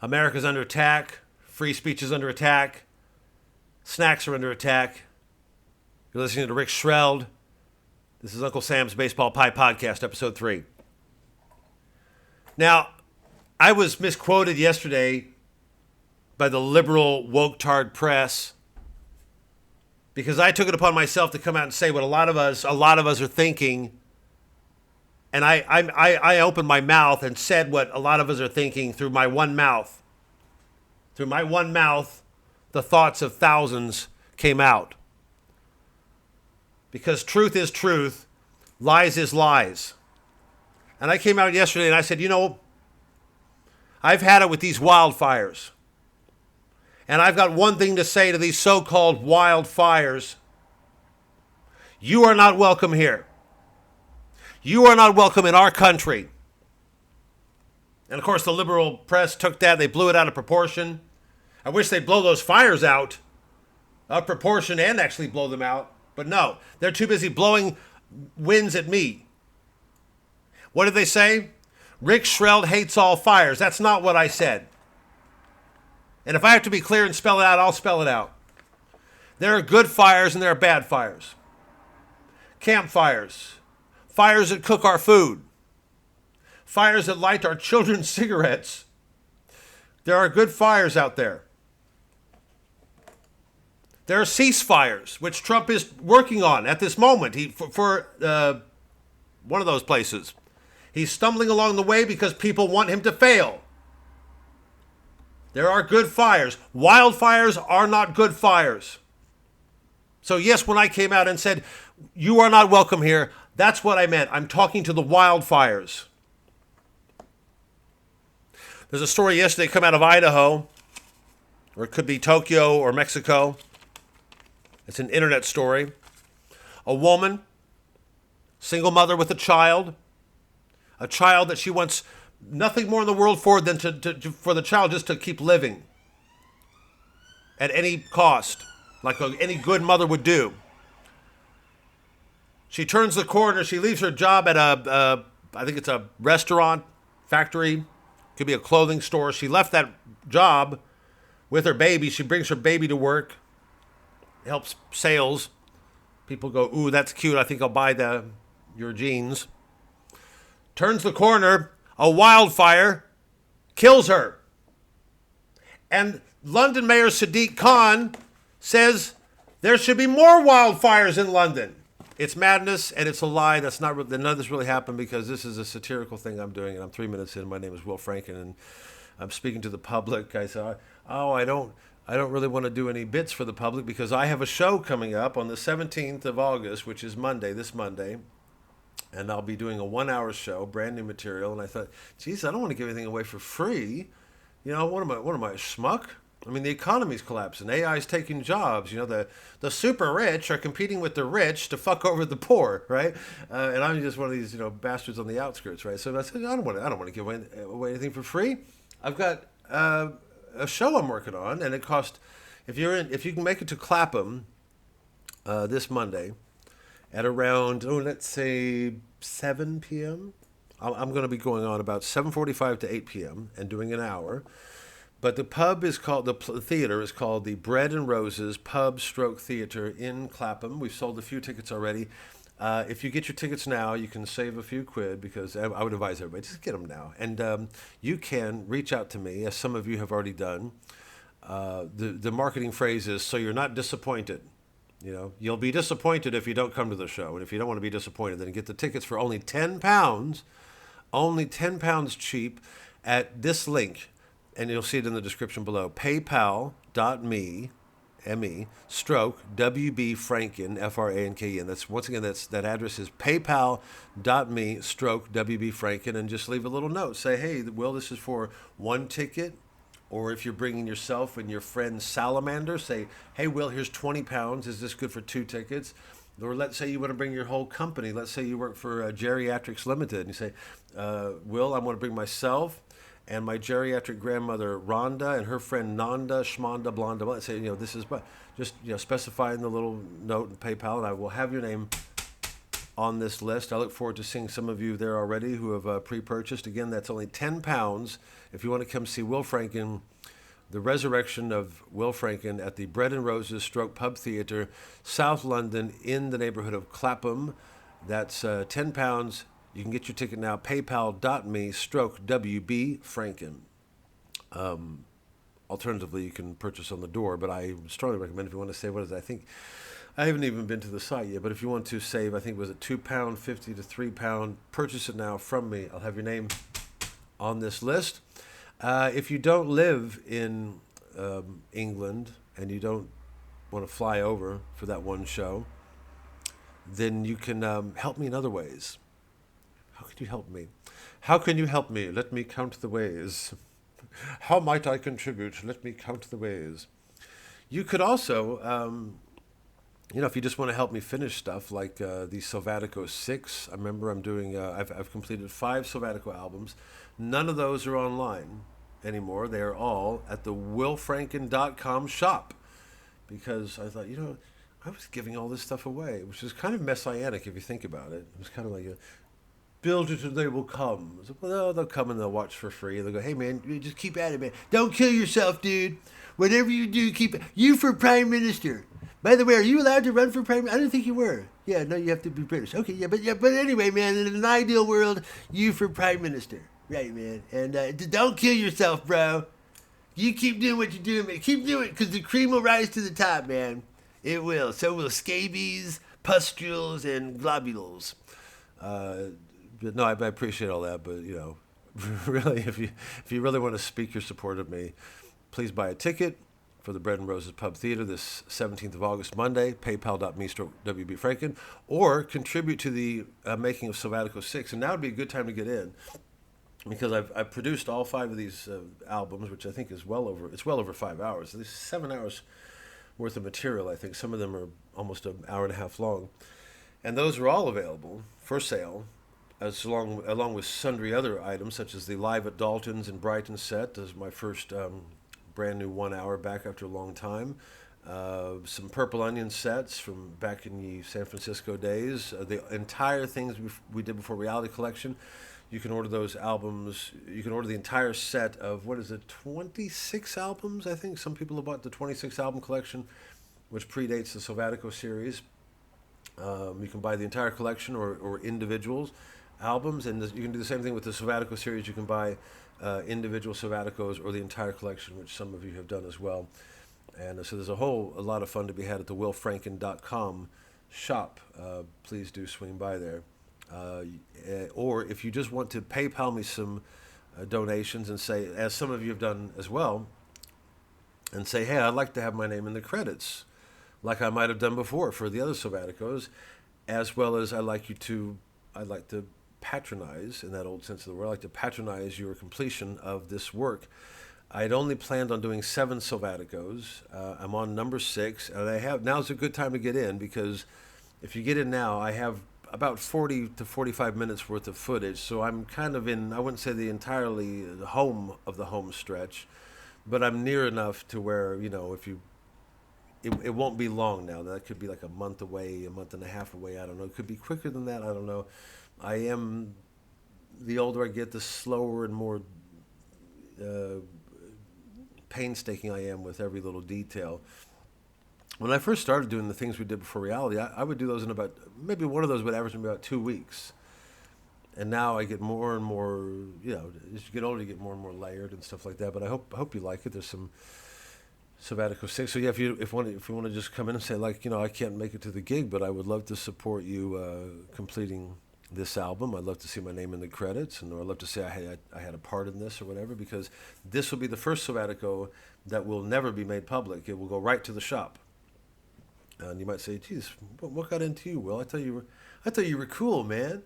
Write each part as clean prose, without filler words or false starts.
America's under attack. Free speech is under attack. Snacks are under attack. You're listening to Rick Shreld. This is Uncle Sam's Baseball Pie Podcast, Episode 3. Now, I was misquoted yesterday by the liberal woke-tard press because I took it upon myself to come out and say what a lot of us are thinking. And I opened my mouth and said what a lot of us are thinking through my one mouth. Through my one mouth, the thoughts of thousands came out. Because truth is truth, lies is lies. And I came out yesterday and I said, I've had it with these wildfires. And I've got one thing to say to these so-called wildfires. You are not welcome here. You are not welcome in our country. And of course, the liberal press took that. They blew it out of proportion. I wish they'd blow those fires out of proportion and actually blow them out. But no, they're too busy blowing winds at me. What did they say? Rick Shreld hates all fires. That's not what I said. And if I have to be clear and spell it out, I'll spell it out. There are good fires and there are bad fires. Campfires. Fires that cook our food. Fires that light our children's cigarettes. There are good fires out there. There are ceasefires, which Trump is working on at this moment. For one of those places. He's stumbling along the way because people want him to fail. There are good fires. Wildfires are not good fires. So yes, when I came out and said, you are not welcome here, that's what I meant. I'm talking to the wildfires. There's a story yesterday come out of Idaho, or it could be Tokyo or Mexico. It's an internet story. A woman, single mother with a child that she wants nothing more in the world for than for the child just to keep living at any cost, like any good mother would do. She turns the corner. She leaves her job at I think it's a restaurant, factory, could be a clothing store. She left that job with her baby. She brings her baby to work, helps sales. People go, ooh, that's cute. I think I'll buy your jeans. Turns the corner. A wildfire kills her. And London Mayor Sadiq Khan says there should be more wildfires in London. It's madness and it's a lie. That's not. None of this really happened because this is a satirical thing I'm doing, and I'm 3 minutes in. My name is Will Franken, and I'm speaking to the public. I said, I don't really want to do any bits for the public because I have a show coming up on the 17th of August, which is this Monday. And I'll be doing a 1-hour show, brand new material. And I thought, geez, I don't want to give anything away for free. What am I, a schmuck? I mean, the economy's collapsing. AI's taking jobs. The super rich are competing with the rich to fuck over the poor, right? And I'm just one of these, bastards on the outskirts, right? So I said, I don't want to give away anything for free. I've got a show I'm working on, and it costs, if you can make it to Clapham this Monday, at around, let's say 7 p.m. I'm going to be going on about 7:45 to 8 p.m. and doing an hour. But the pub is called, the theater is called the Bread and Roses Pub Stroke Theater in Clapham. We've sold a few tickets already. If you get your tickets now, you can save a few quid because I would advise everybody, just get them now. And you can reach out to me, as some of you have already done. The marketing phrase is, so you're not disappointed. You'll be disappointed if you don't come to the show. And if you don't want to be disappointed, then get the tickets for only £10, only £10 cheap at this link. And you'll see it in the description below. PayPal.me, M-E, stroke, W-B Franken, F-R-A-N-K-E-N. That address is paypal.me, stroke, W-B Franken. And just leave a little note. Say, hey, Will, this is for one ticket. Or if you're bringing yourself and your friend Salamander, say, hey, Will, here's 20 pounds. Is this good for 2 tickets? Or let's say you want to bring your whole company. Let's say you work for Geriatrics Limited. And you say, Will, I want to bring myself and my geriatric grandmother, Rhonda, and her friend Nanda, Shmonda, Blonda. Let's say, this is, just specify in the little note in PayPal, and I will have your name on this list. I look forward to seeing some of you there already who have pre-purchased. Again, that's only £10 if you want to come see Will Franken, the resurrection of Will Franken at the Bread and Roses Stroke Pub Theatre, South London, in the neighborhood of Clapham. That's £10. You can get your ticket now, paypal.me/WB Franken. Alternatively, you can purchase on the door, but I strongly recommend if you want to save, what is it? I think, I haven't even been to the site yet, but if you want to save, I think was it £2.50 to £3, purchase it now from me. I'll have your name on this list. If you don't live in England and you don't want to fly over for that one show, then you can help me in other ways. How can you help me? How can you help me? Let me count the ways. How might I contribute? Let me count the ways. You could also, if you just want to help me finish stuff like the Silvatico 6. I remember I'm doing, I've completed 5 Silvatico albums. None of those are online anymore. They are all at the willfranken.com shop. Because I thought, I was giving all this stuff away, which is kind of messianic if you think about it. It was kind of like build it and they will come. I was like, well, they'll come and they'll watch for free. They'll go, hey, man, you just keep at it, man. Don't kill yourself, dude. Whatever you do, keep it. You for Prime Minister. By the way, are you allowed to run for Prime Minister? I didn't think you were. Yeah, no, you have to be British. Okay, but anyway, man, in an ideal world, you for Prime Minister. Right, man. And don't kill yourself, bro. You keep doing what you're doing, man. Keep doing it, because the cream will rise to the top, man. It will. So will scabies, pustules, and globules. But no, I appreciate all that. But really, if you really want to speak your support of me, please buy a ticket for the Bread and Roses Pub Theatre this 17th of August, Monday. PayPal.me/WB Franken, or contribute to the making of Silvatico 6. And now would be a good time to get in, because I've produced all 5 of these albums, which I think is well over 5 hours. At least 7 hours worth of material. I think some of them are almost an hour and a half long, and those are all available for sale, along with sundry other items, such as the Live at Dalton's in Brighton set. This is my first brand new 1 hour back after a long time. Some Purple Onion sets from back in the San Francisco days. The entire things we did before Reality Collection. You can order those albums. You can order the entire set of, 26 albums, I think. Some people have bought the 26 album collection, which predates the Silvatico series. You can buy the entire collection or individuals albums, and you can do the same thing with the Silvatico series. You can buy individual Silvaticos or the entire collection, which some of you have done as well. And so there's a lot of fun to be had at the willfranken.com shop. Please do swing by there. Or if you just want to PayPal me some donations and say, as some of you have done as well, and say, hey, I'd like to have my name in the credits, like I might have done before for the other Silvaticos, as well as I'd like to patronize, in that old sense of the word, I'd like to patronize your completion of this work. I'd only planned on doing 7 Silvaticos. I'm on number 6, and now's a good time to get in, because if you get in now, I have about 40 to 45 minutes worth of footage, so I'm kind of in, I wouldn't say the entirely home of the home stretch, but I'm near enough to where, it won't be long now. That could be like a month away, a month and a half away, I don't know. It could be quicker than that, I don't know. The older I get, the slower and more painstaking I am with every little detail. When I first started doing the things we did before Reality, I would do those in maybe one of those would average in about 2 weeks. And now I get more and more, as you get older, you get more and more layered and stuff like that. But I hope you like it. There's some Silvatico 6. So yeah, if you want to just come in and say, I can't make it to the gig, but I would love to support you completing this album. I'd love to see my name in the credits, and I'd love to say I had a part in this or whatever, because this will be the first Silvatico that will never be made public. It will go right to the shop. And you might say, geez, what got into you, Will? I thought you were cool, man.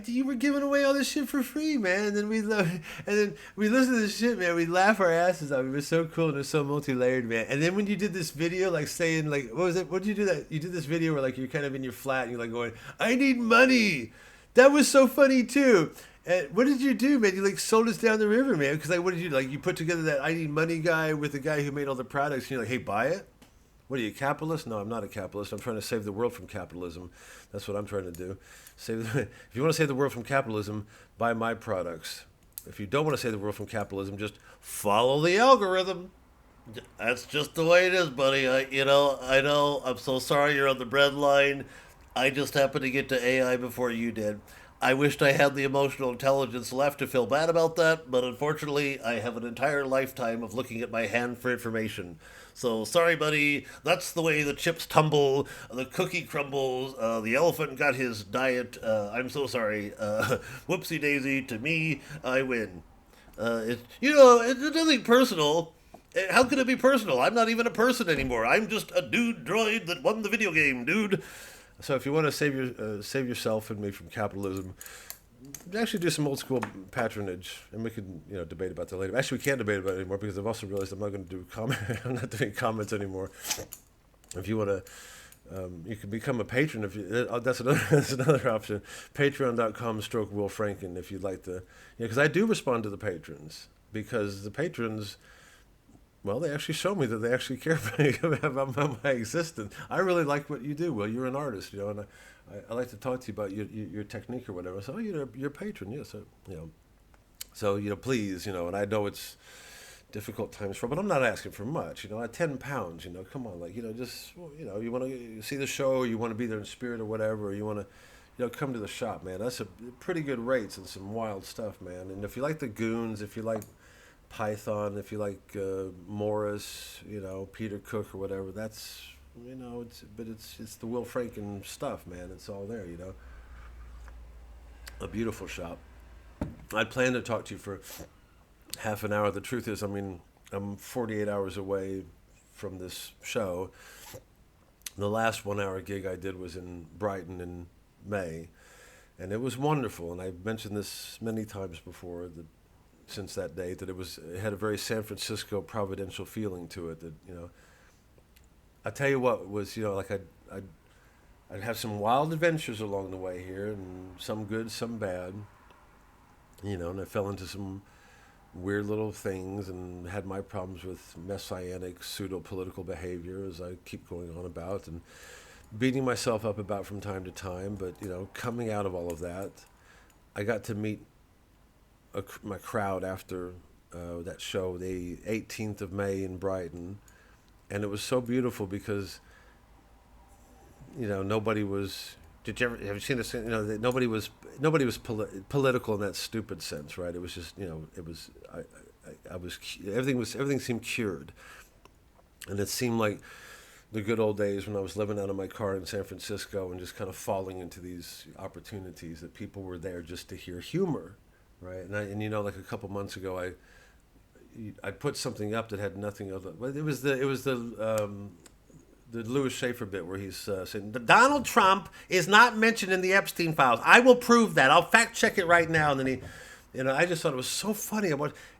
You were giving away all this shit for free, man. And then we listen to this shit, man. We laugh our asses off. It was so cool and it was so multi-layered, man. And then when you did this video, saying, what was it? What did you do that? You did this video where, you're kind of in your flat and you're, going, I need money. That was so funny, too. And what did you do, man? You, sold us down the river, man. Because, what did you do? You put together that I need money guy with the guy who made all the products. And you're like, hey, buy it. What are you, capitalist? No, I'm not a capitalist. I'm trying to save the world from capitalism. That's what I'm trying to do. If you want to save the world from capitalism, buy my products. If you don't want to save the world from capitalism, just follow the algorithm. That's just the way it is, buddy. I know. I'm so sorry you're on the bread line. I just happened to get to AI before you did. I wished I had the emotional intelligence left to feel bad about that, but unfortunately, I have an entire lifetime of looking at my hand for information. So sorry, buddy. That's the way the chips tumble, the cookie crumbles, the elephant got his diet. I'm so sorry. Whoopsie daisy. To me, I win. It's nothing personal. How could it be personal? I'm not even a person anymore. I'm just a dude droid that won the video game, dude. So if you want to save yourself and me from capitalism, actually do some old school patronage, and we can debate about that later. Actually, we can't debate about it anymore because I've also realized I'm not going to do comment. I'm not doing comments anymore. If you want to. You can become a patron if you. That's another option. Patreon.com/Will Franken if you'd like to. Because I do respond to the patrons because the patrons. Well, they actually show me that they actually care about my existence. I really like what you do. Well, you're an artist, and I like to talk to you about your technique or whatever. So, you're a patron, yes, So, please, and I know it's difficult times but I'm not asking for much. At £10, come on, just, you want to see the show, you want to be there in spirit or whatever, or you want to, come to the shop, man. That's a pretty good rates and some wild stuff, man. And if you like the Goons, if you like Python, if you like Morris, Peter Cook or whatever, that's it's the Will Franken stuff, man. It's all there, A beautiful shop. I'd planned to talk to you for half an hour. The truth is, I'm 48 hours away from this show. The last 1 hour gig I did was in Brighton in May, and it was wonderful. And I've mentioned this many times before since that day, that it had a very San Francisco providential feeling to it. That I tell you what was I'd have some wild adventures along the way here, and some good, some bad. And I fell into some weird little things and had my problems with messianic pseudo-political behavior, as I keep going on about and beating myself up about from time to time. But coming out of all of that, I got to meet my crowd after that show, the 18th of May in Brighton, and it was so beautiful because nobody was. Have you seen this? Nobody was political in that stupid sense, right? It was just it was I was everything seemed cured, and it seemed like the good old days when I was living out of my car in San Francisco and just kind of falling into these opportunities that people were there just to hear humor. Right, and like a couple months ago, I put something up that had nothing of it. It was the Louis Schaefer bit where he's saying Donald Trump is not mentioned in the Epstein files. I will prove that. I'll fact check it right now. And then I just thought it was so funny.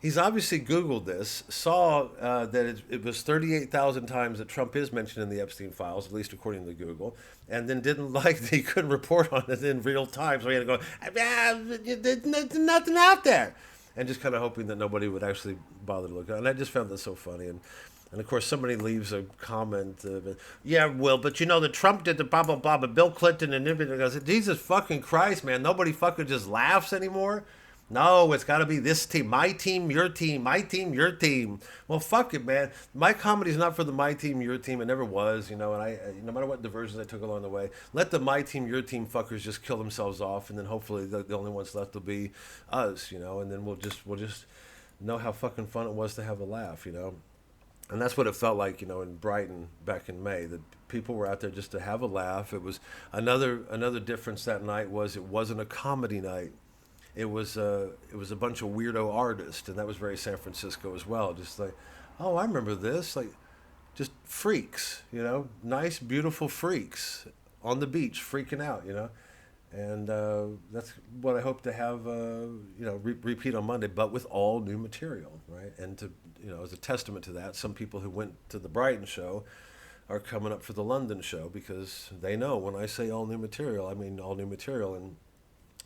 He's obviously Googled this, saw that it was 38,000 times that Trump is mentioned in the Epstein files, at least according to Google, and then didn't like that he couldn't report on it in real time. So he had to go, there's nothing out there. And just kind of hoping that nobody would actually bother to look at it. And I just found that so funny. And of course, somebody leaves a comment, yeah, Will, but that Trump did the blah, blah, blah, but Bill Clinton and everything. I said, Jesus fucking Christ, man, nobody fucking just laughs anymore. No, it's got to be this team. My team, your team. My team, your team. Well, fuck it, man. My comedy's not for the my team, your team. It never was, and I no matter what diversions I took along the way, let the my team, your team fuckers just kill themselves off, and then hopefully the only ones left will be us, and then we'll just know how fucking fun it was to have a laugh, And that's what it felt like, in Brighton back in May, that people were out there just to have a laugh. It was another difference that night was it wasn't a comedy night. It was a bunch of weirdo artists, and that was very San Francisco as well. Just like, oh, I remember this, like, just freaks, nice, beautiful freaks on the beach, freaking out, and that's what I hope to have, repeat on Monday, but with all new material, right? And to, as a testament to that, some people who went to the Brighton show are coming up for the London show because they know when I say all new material, I mean all new material. And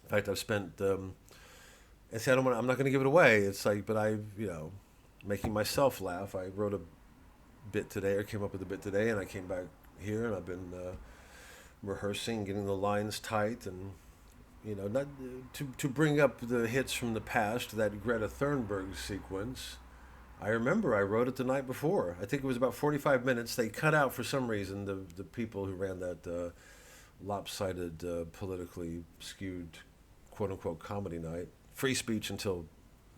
in fact, I've spent, I say I'm not going to give it away. It's like, but making myself laugh. I wrote a bit today, or came up with a bit today, and I came back here and I've been rehearsing, getting the lines tight, and not to bring up the hits from the past. That Greta Thunberg sequence, I remember I wrote it the night before. I think it was about 45 minutes. They cut out for some reason the people who ran that lopsided, politically skewed, quote unquote comedy night. Free speech until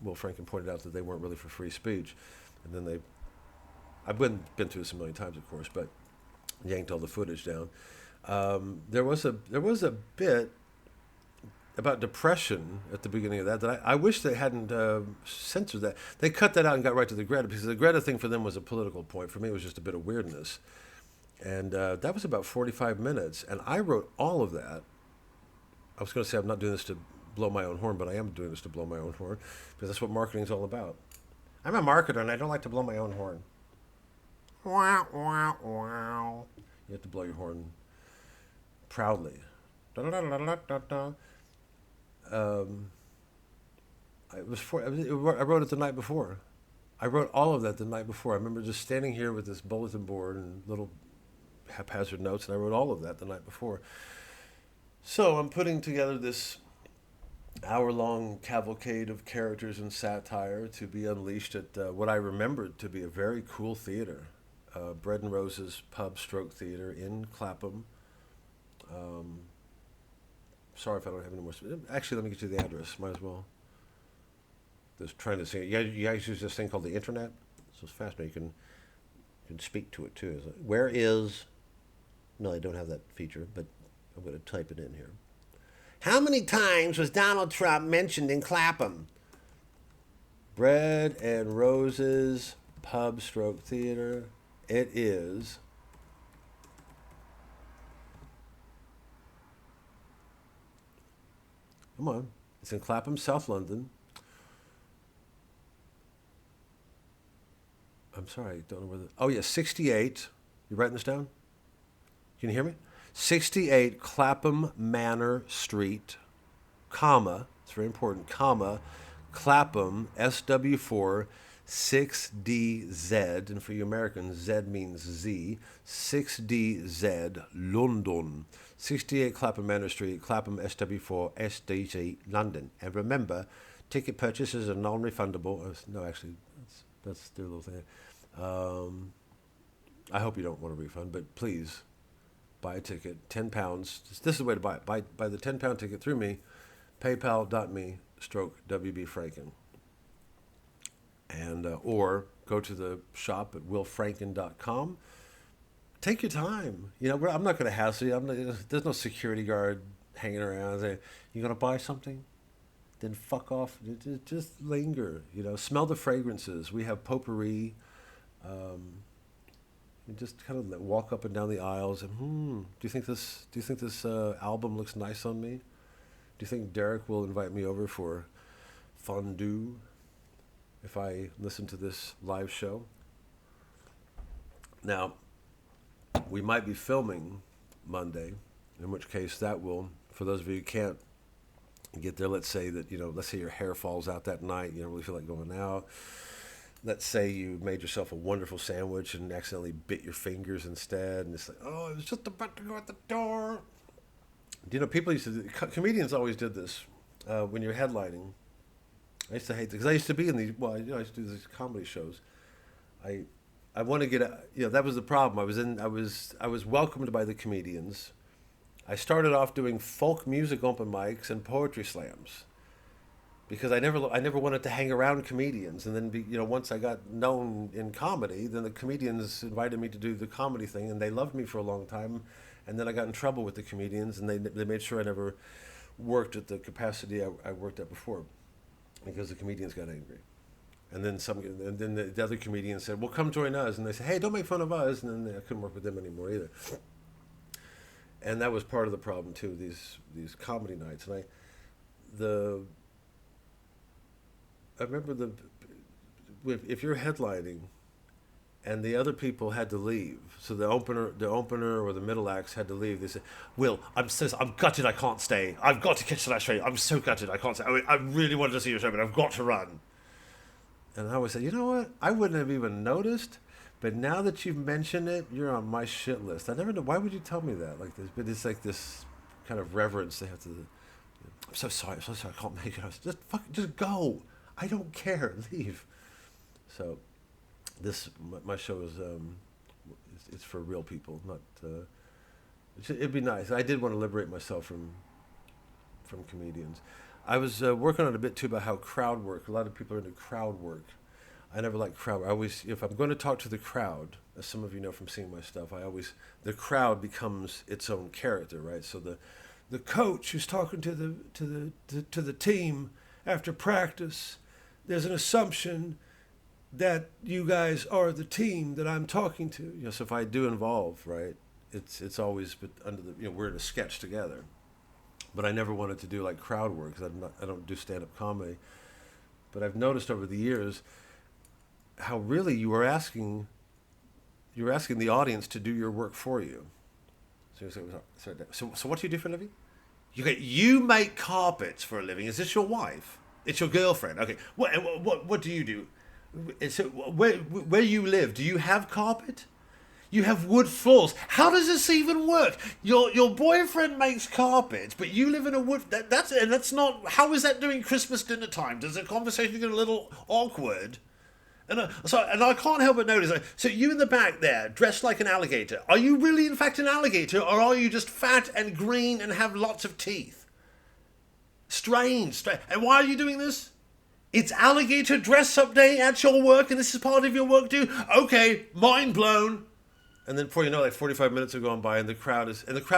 Will Franken pointed out that they weren't really for free speech, and then I've been through this a million times, of course, but yanked all the footage down. There was a bit about depression at the beginning of that I wish they hadn't censored that. They cut that out and got right to the Greta, because the Greta thing for them was a political point. For me, it was just a bit of weirdness. And that was about 45 minutes, and I wrote all of that. I was going to say I'm not doing this to blow my own horn, but I am doing this to blow my own horn, because that's what marketing is all about. I'm a marketer, and I don't like to blow my own horn. Wow, wow, wow. You have to blow your horn proudly. Da, da, da, da, da, da, da. I wrote it the night before. I wrote all of that the night before. I remember just standing here with this bulletin board and little haphazard notes, and I wrote all of that the night before. So I'm putting together this hour-long cavalcade of characters and satire to be unleashed at what I remembered to be a very cool theater, Bread and Roses Pub Stroke Theater in Clapham. Sorry if I don't have any more. Actually, let me get you the address. Might as well. Just trying to see. You guys use this thing called the internet. So it's fascinating. You can speak to it too. Where is? No, I don't have that feature, but I'm going to type it in here. How many times was Donald Trump mentioned in Clapham? Bread and Roses Pub Stroke Theater. It is. Come on. It's in Clapham, South London. I'm sorry, I don't know where oh, yeah, 68. You writing this down? Can you hear me? 68 Clapham Manor Street, comma, it's very important, comma, Clapham, SW4, 6DZ, and for you Americans, Z means Z, 6DZ, London. 68 Clapham Manor Street, Clapham, SW4, SDZ, London. And remember, ticket purchases are non-refundable. No, actually, that's their little thing. I hope you don't want a refund, but please buy a ticket, £10. This is the way to buy it. Buy the £10 ticket through me, paypal.me/WB Franken. And, or go to the shop at willfranken.com. Take your time. I'm not going to hassle you. There's no security guard hanging around. You going to buy something? Then fuck off. Just linger. Smell the fragrances. We have potpourri. You just kind of walk up and down the aisles and do you think this album looks nice on me? Do you think Derek will invite me over for fondue if I listen to this live show? Now, we might be filming Monday, in which case that will, for those of you who can't get there, let's say your hair falls out that night, you don't really feel like going out. Let's say you made yourself a wonderful sandwich and accidentally bit your fingers instead, and it's like, oh, I was just about to go out the door. Comedians always did this when you're headlining. I used to hate it because I used to be in these. Well, I used to do these comedy shows. I want to get. That was the problem. I was welcomed by the comedians. I started off doing folk music open mics and poetry slams, because I never wanted to hang around comedians. And then once I got known in comedy, then the comedians invited me to do the comedy thing, and they loved me for a long time. And then I got in trouble with the comedians, and they made sure I never worked at the capacity I worked at before, because the comedians got angry. And then the other comedians said, well, come join us. And they said, hey, don't make fun of us. And then I couldn't work with them anymore either. And that was part of the problem too, these comedy nights. And I remember if you're headlining and the other people had to leave, so the opener or the middle acts had to leave, they said, Will, I'm gutted I can't stay. I've got to catch the last train. I'm so gutted I can't stay. I really wanted to see your show, but I've got to run. And I always say, you know what? I wouldn't have even noticed, But now that you've mentioned it, you're on my shit list. I never know. Why would you tell me that like this? But it's like this kind of reverence they have to. I'm so sorry. I'm so sorry. I can't make it. Just go. I don't care. Leave. So, my show is it's for real people. Not. It'd be nice. I did want to liberate myself from comedians. I was working on a bit too about how crowd work. A lot of people are into crowd work. I never like crowd. I always, if I'm going to talk to the crowd, as some of you know from seeing my stuff, the crowd becomes its own character, right? So the coach who's talking to the team after practice, there's an assumption that you guys are the team that I'm talking to. So if I do involve, right, it's always under the, we're in a sketch together. But I never wanted to do like crowd work because I don't do stand-up comedy. But I've noticed over the years how really you're asking the audience to do your work for you. So what do you do for a living? You make carpets for a living. Is this your wife? It's your girlfriend. Okay. What do you do? So where you live, do you have carpet? You have wood floors. How does this even work? Your boyfriend makes carpets, but you live in a wood. That's not. How is that doing Christmas dinner time? Does the conversation get a little awkward? And I can't help but notice. So you in the back there, dressed like an alligator. Are you really, in fact, an alligator, or are you just fat and green and have lots of teeth? Strange. And why are you doing this? It's alligator dress-up day at your work, and this is part of your work too. Okay, mind blown. And then before you know, like 45 minutes have gone by, and the crowd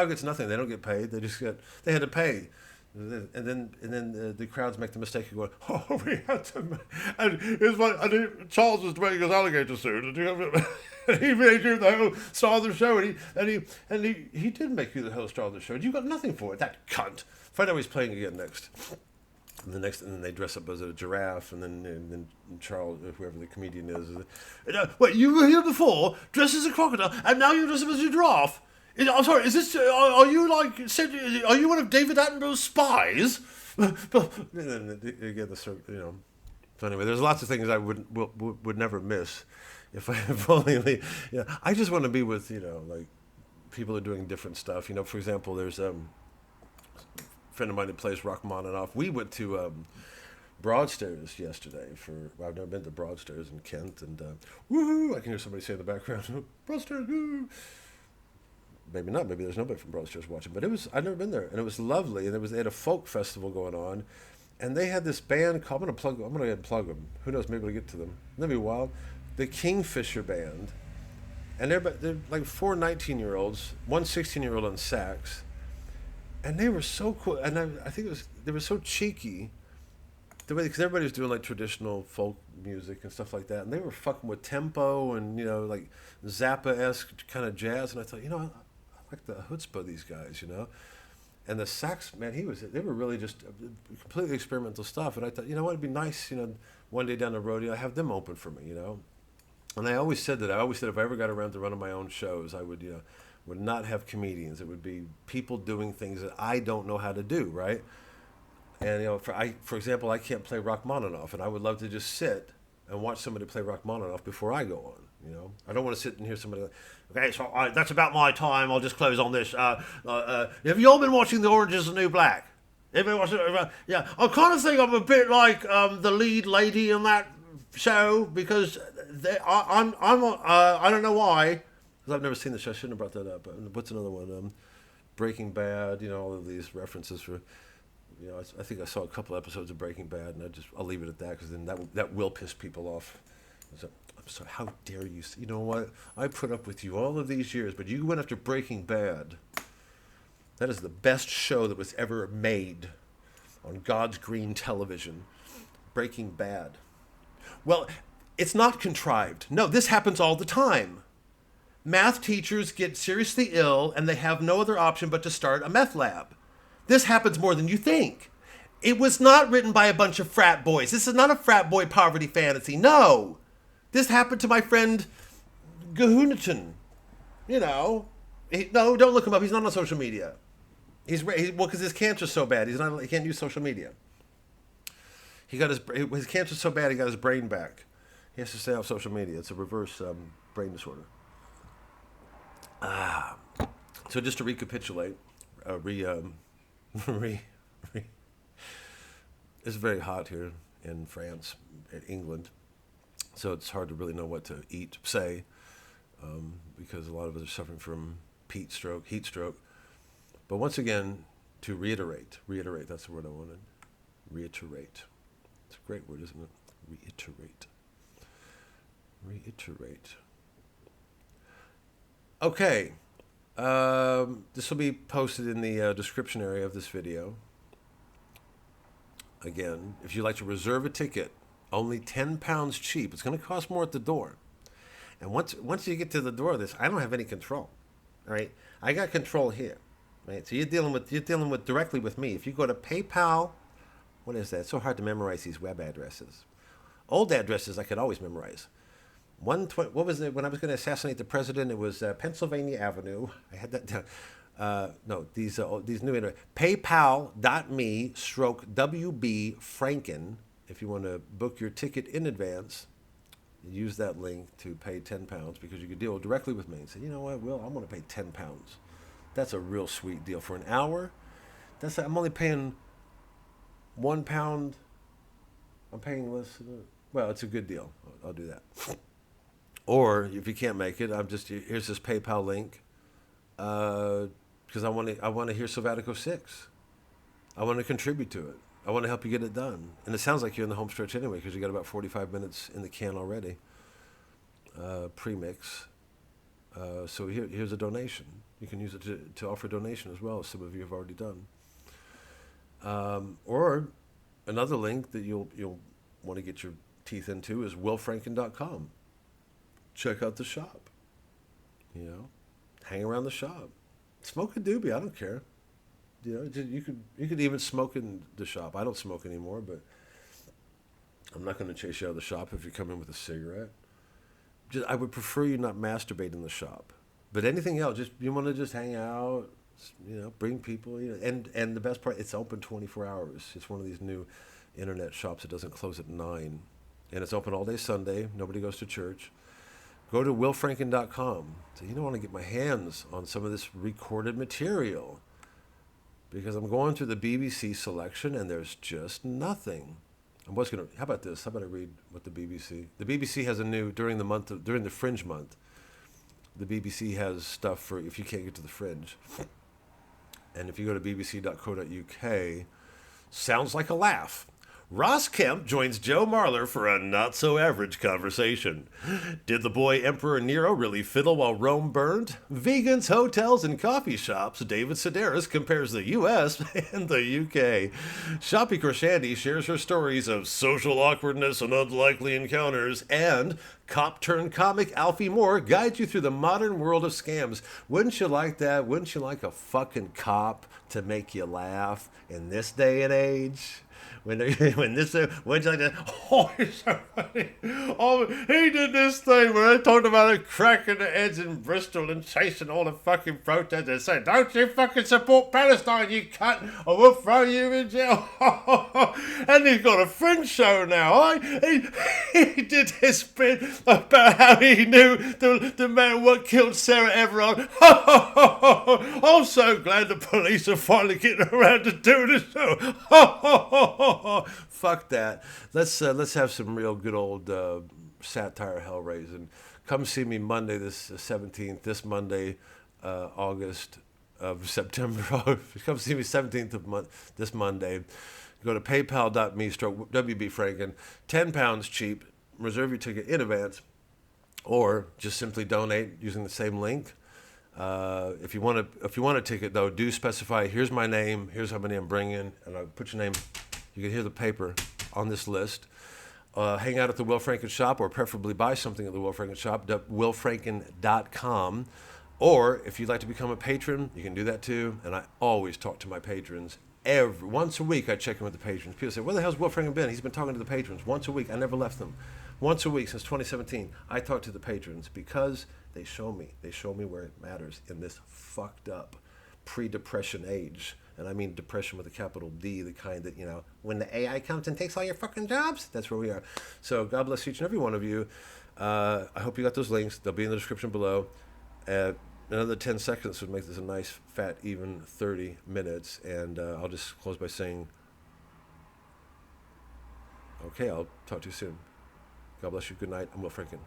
gets nothing. They don't get paid. They had to pay. And then the crowds make the mistake of going, oh, we had to. And Charles was wearing his alligator suit, and he made you the whole star of the show, and he did make you the whole star of the show. And you got nothing for it, that cunt. Find out he's playing again next. And then they dress up as a giraffe, and then Charles, whoever the comedian is, wait, you were here before, dressed as a crocodile, and now you're dressed up as a giraffe. I'm sorry, is this, are you one of David Attenborough's spies? Again, so anyway, there's lots of things I would never miss if only, I just want to be with, like, people who are doing different stuff. For example, there's a friend of mine who plays Rachmaninoff. We went to Broadstairs yesterday I've never been to Broadstairs in Kent, and woohoo, I can hear somebody say in the background, Broadstairs, woo. Maybe not. Maybe there's nobody from Broadstairs watching. But I'd never been there, and it was lovely. And they had a folk festival going on, and they had this band called. I'm gonna go ahead and plug them. Who knows? Maybe we'll get to them. That'd be wild. The Kingfisher Band, and they're like 4 19-year-olds, one 16-year-old on sax, and they were so cool. And I think they were so cheeky. The way, because everybody was doing like traditional folk music and stuff like that, and they were fucking with tempo and like Zappa-esque kind of jazz. And I thought, I like the chutzpah of these guys, And the sax man, they were really just completely experimental stuff. And I thought, what, it'd be nice, one day down the road, I have them open for me, And I always said that. I always said if I ever got around to running my own shows, I would, would not have comedians. It would be people doing things that I don't know how to do, right? And for example, I can't play Rachmaninoff, and I would love to just sit and watch somebody play Rachmaninoff before I go on. I don't want to sit and hear somebody like, okay, so that's about my time. I'll just close on this. Have you all been watching The Orange Is the New Black? Anybody watching it? Yeah, I kind of think I'm a bit like the lead lady in that show because I don't know why, because I've never seen the show. I shouldn't have brought that up. What's another one? Breaking Bad. All of these references for. I think I saw a couple episodes of Breaking Bad, and I'll leave it at that, because then that will piss people off. So, I'm sorry, how dare you? You know what? I put up with you all of these years, but you went after Breaking Bad. That is the best show that was ever made on God's green television. Breaking Bad. Well, it's not contrived. No, this happens all the time. Math teachers get seriously ill, and they have no other option but to start a meth lab. This happens more than you think. It was not written by a bunch of frat boys. This is not a frat boy poverty fantasy. No. This happened to my friend Gahunaton. No, don't look him up. He's not on social media. Because his cancer's so bad. He can't use social media. His cancer's so bad he got his brain back. He has to stay off social media. It's a reverse brain disorder. So just to recapitulate, re, it's very hot here in France, in England. So it's hard to really know what to say, because a lot of us are suffering from heat stroke. But once again, to reiterate, that's the word I wanted. Reiterate. It's a great word, isn't it? Reiterate. Okay. This will be posted in the description area of this video. Again, if you'd like to reserve a ticket, only £10 cheap. It's going to cost more at the door. And once you get to the door of this, I don't have any control. All right, I got control here. Right, so you're dealing with directly with me. If you go to PayPal, what is that? It's so hard to memorize these web addresses. Old addresses I could always memorize. What was it when I was going to assassinate the president? It was Pennsylvania Avenue. I had that down. No, these new internet. PayPal.me/WB Franken. If you want to book your ticket in advance, use that link to pay £10 because you can deal directly with me and say, you know what, Will, I'm going to pay £10. That's a real sweet deal for an hour. I'm only paying £1. I'm paying less. Well, it's a good deal. I'll do that. Or if you can't make it, here's this PayPal link, because I want to hear Silvatico 6. I want to contribute to it. I want to help you get it done. And it sounds like you're in the home stretch anyway, because you got about 45 minutes in the can already, pre-mix. So here's a donation. You can use it to offer a donation as well, as some of you have already done. Or another link that you'll want to get your teeth into is willfranken.com. Check out the shop. Hang around the shop. Smoke a doobie. I don't care. You could even smoke in the shop. I don't smoke anymore, but I'm not going to chase you out of the shop if you come in with a cigarette. I would prefer you not masturbate in the shop. But anything else, you want to just hang out, bring people, and the best part, it's open 24 hours. It's one of these new internet shops that doesn't close at 9, and it's open all day Sunday. Nobody goes to church. Go to willfranken.com. So you don't want to get my hands on some of this recorded material, because I'm going through the BBC selection and there's just nothing. How about this? How about I read what the BBC has during the Fringe month. The BBC has stuff for if you can't get to the Fringe. And if you go to bbc.co.uk, sounds like a laugh. Ross Kemp joins Joe Marler for a not-so-average conversation. Did the boy Emperor Nero really fiddle while Rome burned? Vegans, hotels, and coffee shops. David Sedaris compares the U.S. and the U.K. Shoppy Korshandy shares her stories of social awkwardness and unlikely encounters. And cop-turned-comic Alfie Moore guides you through the modern world of scams. Wouldn't you like that? Wouldn't you like a fucking cop to make you laugh in this day and age? When you like that? Oh, he's so funny. Oh, he did this thing where they talked about it cracking the heads in Bristol and chasing all the fucking protesters, saying, "Don't you fucking support Palestine, you cunt, or we'll throw you in jail." And he's got a Fringe show now. He did his bit about how he knew the man what killed Sarah Everard. I'm so glad the police are finally getting around to doing the show. Fuck that. Let's have some real good old satire hell raising. Come see me Monday, this 17th. This Monday, August of September. Come see me 17th of this Monday. Go to paypal.me/WB Franken. £10 cheap. Reserve your ticket in advance, or just simply donate using the same link. If you want a ticket though, do specify. Here's my name. Here's how many I'm bringing, and I'll put your name. You can hear the paper on this list. Hang out at the Will Franken shop, or preferably buy something at the Will Franken shop, willfranken.com. Or if you'd like to become a patron, you can do that too. And I always talk to my patrons. Once a week, I check in with the patrons. People say, "Where the hell's Will Franken been?" He's been talking to the patrons once a week. I never left them. Once a week since 2017, I talk to the patrons because they show me where it matters in this fucked up pre-depression age. And I mean depression with a capital D, the kind that, when the AI comes and takes all your fucking jobs, that's where we are. So God bless each and every one of you. I hope you got those links. They'll be in the description below. Another 10 seconds would make this a nice, fat, even 30 minutes. And I'll just close by saying, okay, I'll talk to you soon. God bless you. Good night. I'm Will Franken.